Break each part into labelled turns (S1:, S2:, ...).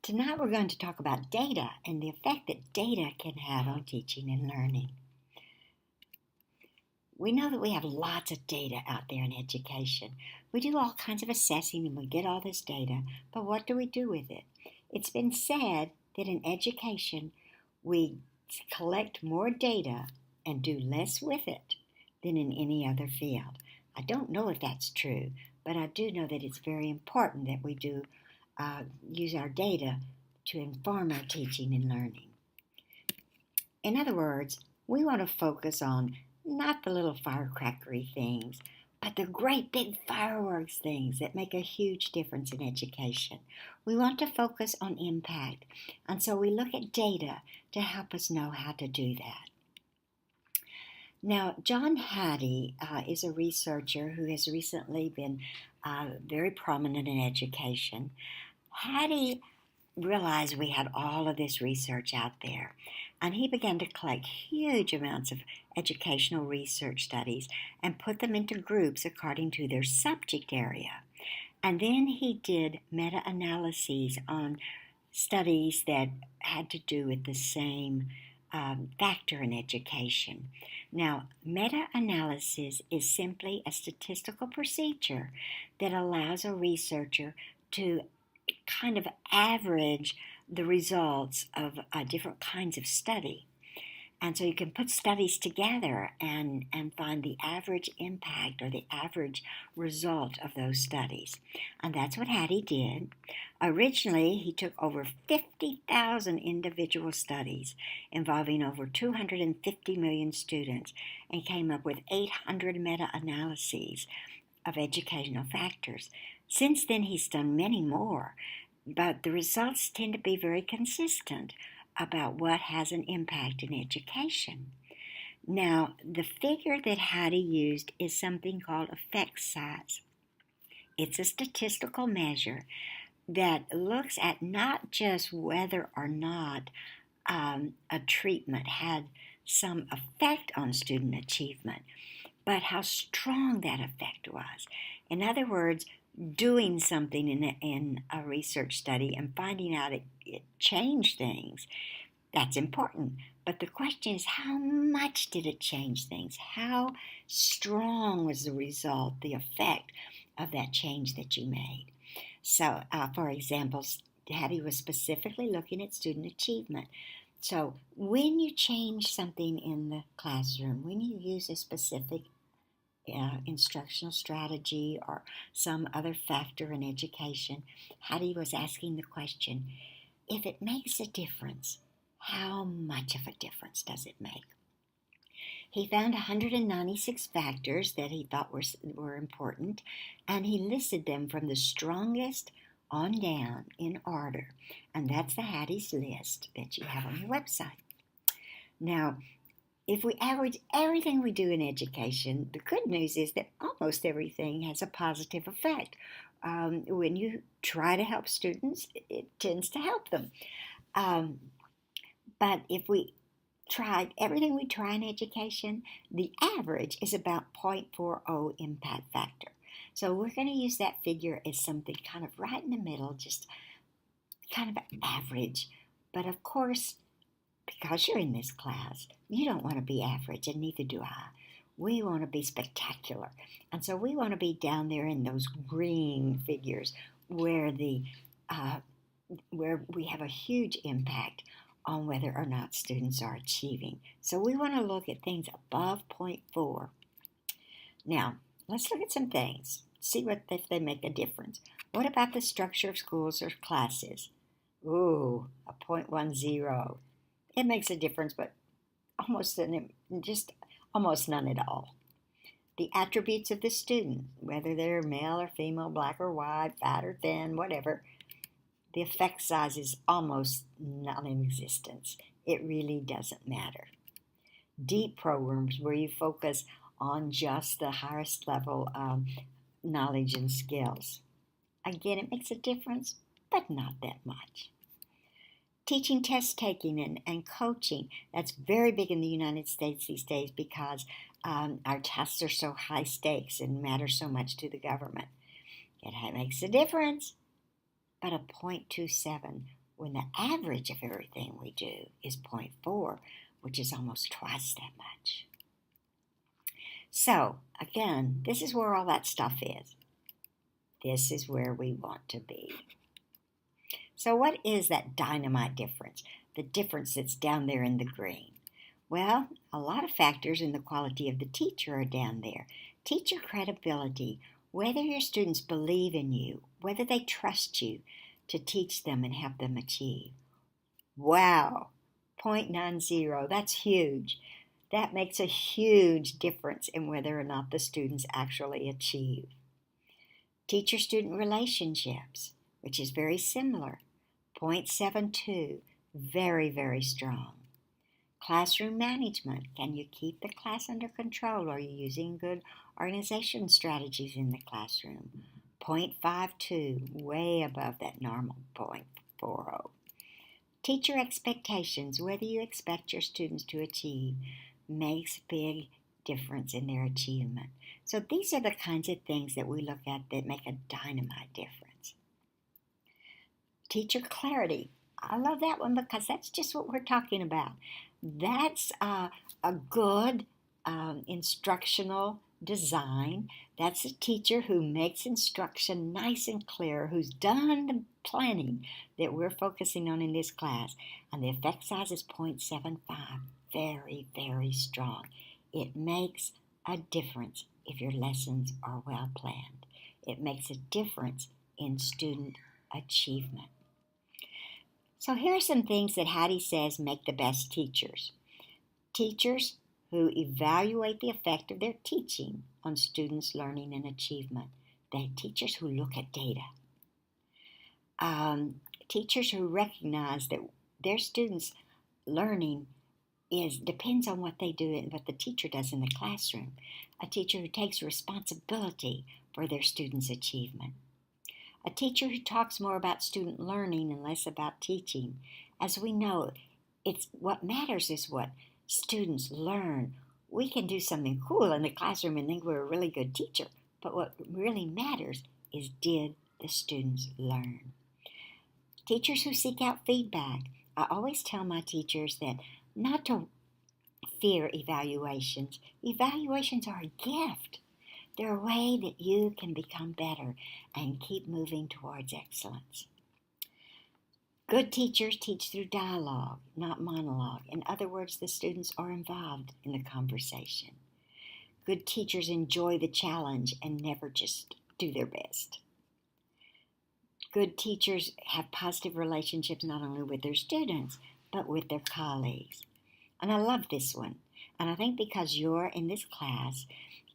S1: Tonight we're going to talk about data and the effect that data can have on teaching and learning. We know that we have lots of data out there in education. We do all kinds of assessing and we get all this data, but what do we do with it? It's been said that in education we collect more data and do less with it than in any other field. I don't know if that's true, but I do know that it's very important that we do use our data to inform our teaching and learning. In other words, we want to focus on not the little firecrackery things, but the great big fireworks things that make a huge difference in education. We want to focus on impact, and so we look at data to help us know how to do that. Now, John Hattie is a researcher who has recently been very prominent in education. Hattie realized we had all of this research out there, and he began to collect huge amounts of educational research studies and put them into groups according to their subject area. And then he did meta-analyses on studies that had to do with the same factor in education. Now, meta-analysis is simply a statistical procedure that allows a researcher to kind of average the results of different kinds of study. And so you can put studies together and find the average impact or the average result of those studies. And that's what Hattie did. Originally, he took over 50,000 individual studies involving over 250 million students and came up with 800 meta-analyses of educational factors. Since then, he's done many more, but the results tend to be very consistent about what has an impact in education. Now, the figure that Hattie used is something called effect size. It's a statistical measure that looks at not just whether or not a treatment had some effect on student achievement, but how strong that effect was. In other words, doing something in a research study and finding out it changed things, that's important. But the question is, how much did it change things? How strong was the result, the effect of that change that you made? So, for example, Hattie was specifically looking at student achievement. So when you change something in the classroom, when you use a specific instructional strategy or some other factor in education, Hattie was asking the question, if it makes a difference, how much of a difference does it make? He found 196 factors that he thought were important, and he listed them from the strongest on down in order. And that's the Hattie's list that you have on your website. Now, if we average everything we do in education, the good news is that almost everything has a positive effect. When you try to help students, it tends to help them. But if we tried everything we try in education, the average is about 0.40 impact factor. So we're going to use that figure as something kind of right in the middle, just kind of average. But of course, because you're in this class, you don't want to be average, and neither do I. We want to be spectacular. And so we want to be down there in those green figures where where we have a huge impact on whether or not students are achieving. So we want to look at things above 0.4. Now, let's look at some things. See if they make a difference. What about the structure of schools or classes? Ooh, a 0.10. It makes a difference, but almost none at all. The attributes of the student, whether they're male or female, black or white, fat or thin, whatever, the effect size is almost non-existent. It really doesn't matter. Deep programs where you focus on just the highest level of knowledge and skills. Again, it makes a difference, but not that much. Teaching, test taking, and coaching, that's very big in the United States these days because our tests are so high stakes and matter so much to the government. It makes a difference, but a 0.27 when the average of everything we do is 0.4, which is almost twice that much. So, again, this is where all that stuff is. This is where we want to be. So what is that dynamite difference? The difference that's down there in the green? Well, a lot of factors in the quality of the teacher are down there. Teacher credibility, whether your students believe in you, whether they trust you to teach them and help them achieve. Wow, 0.90, that's huge. That makes a huge difference in whether or not the students actually achieve. Teacher-student relationships, which is very similar, 0.72, very, very strong. Classroom management, can you keep the class under control? Are you using good organization strategies in the classroom? 0.52, way above that normal 0.40. Teacher expectations, whether you expect your students to achieve, makes big difference in their achievement. So these are the kinds of things that we look at that make a dynamite difference. Teacher clarity. I love that one because that's just what we're talking about. That's a good instructional design. That's a teacher who makes instruction nice and clear, who's done the planning that we're focusing on in this class. And the effect size is 0.75. Very, very strong. It makes a difference if your lessons are well planned. It makes a difference in student achievement. So here are some things that Hattie says make the best teachers. Teachers who evaluate the effect of their teaching on students' learning and achievement. They're teachers who look at data. Teachers who recognize that their students' learning depends on what they do and what the teacher does in the classroom. A teacher who takes responsibility for their students' achievement. A teacher who talks more about student learning and less about teaching. As we know, what matters is what students learn. We can do something cool in the classroom and think we're a really good teacher, but what really matters is, did the students learn? Teachers who seek out feedback. I always tell my teachers that not to fear evaluations. Evaluations are a gift. They're a way that you can become better and keep moving towards excellence. Good teachers teach through dialogue, not monologue. In other words, the students are involved in the conversation. Good teachers enjoy the challenge and never just do their best. Good teachers have positive relationships not only with their students, but with their colleagues. And I love this one. And I think because you're in this class,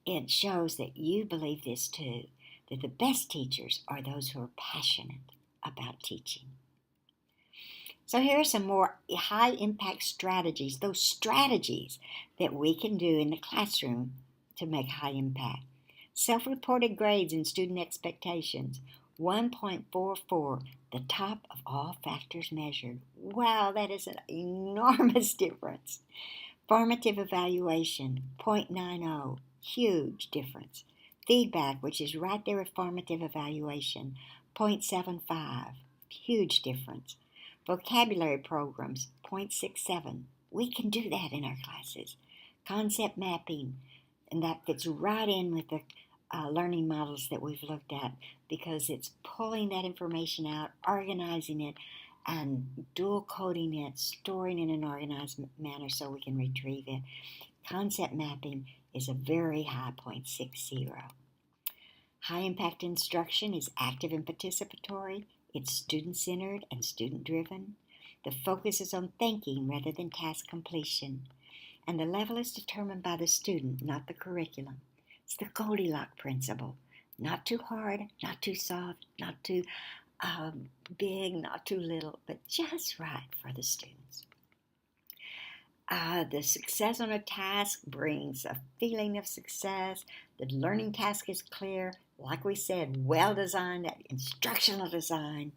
S1: it shows that you believe this too, that the best teachers are those who are passionate about teaching. So here are some more high-impact strategies, those strategies that we can do in the classroom to make high impact. Self-reported grades and student expectations, 1.44, the top of all factors measured. Wow, that is an enormous difference. Formative evaluation, 0.90, huge difference. Feedback, which is right there with formative evaluation, 0.75, huge difference. Vocabulary programs, 0.67. We can do that in our classes. Concept mapping, and that fits right in with the learning models that we've looked at because it's pulling that information out, organizing it, and dual coding it, storing it in an organized manner so we can retrieve it. Concept mapping is a very high 0.60. High impact instruction is active and participatory. It's student-centered and student-driven. The focus is on thinking rather than task completion. And the level is determined by the student, not the curriculum. It's the Goldilocks principle. Not too hard, not too soft, not too big, not too little, but just right for the students. The success on a task brings a feeling of success. The learning task is clear. Like we said, well-designed, that instructional design.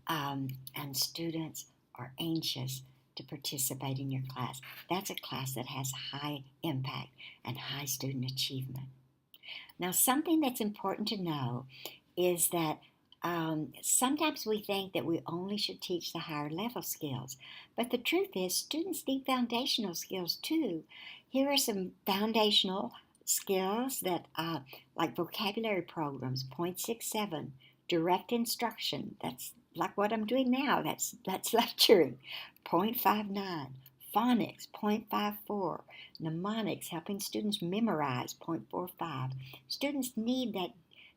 S1: And students are anxious to participate in your class. That's a class that has high impact and high student achievement. Now, something that's important to know is that Sometimes we think that we only should teach the higher level skills, but the truth is students need foundational skills too. Here are some foundational skills that, like vocabulary programs, 0.67, direct instruction, that's like what I'm doing now, that's lecturing, 0.59, phonics, 0.54, mnemonics, helping students memorize, 0.45. Students need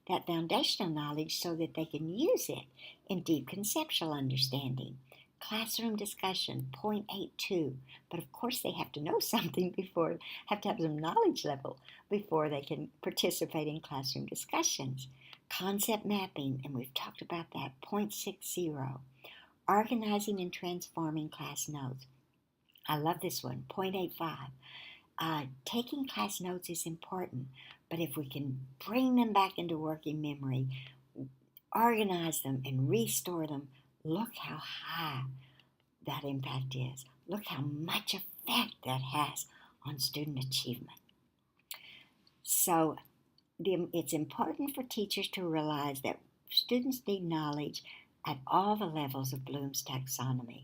S1: that foundational knowledge so that they can use it in deep conceptual understanding. Classroom discussion, 0.82. But of course they have to know something have to have some knowledge level before they can participate in classroom discussions. Concept mapping, and we've talked about that, 0.60. Organizing and transforming class notes. I love this one, 0.85. Taking class notes is important, but if we can bring them back into working memory, organize them, and restore them, look how high that impact is. Look how much effect that has on student achievement. So it's important for teachers to realize that students need knowledge at all the levels of Bloom's taxonomy,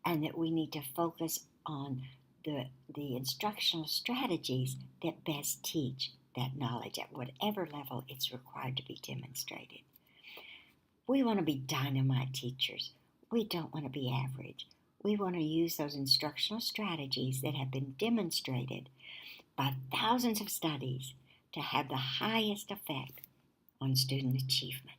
S1: and that we need to focus on the instructional strategies that best teach that knowledge at whatever level it's required to be demonstrated. We want to be dynamite teachers. We don't want to be average. We want to use those instructional strategies that have been demonstrated by thousands of studies to have the highest effect on student achievement.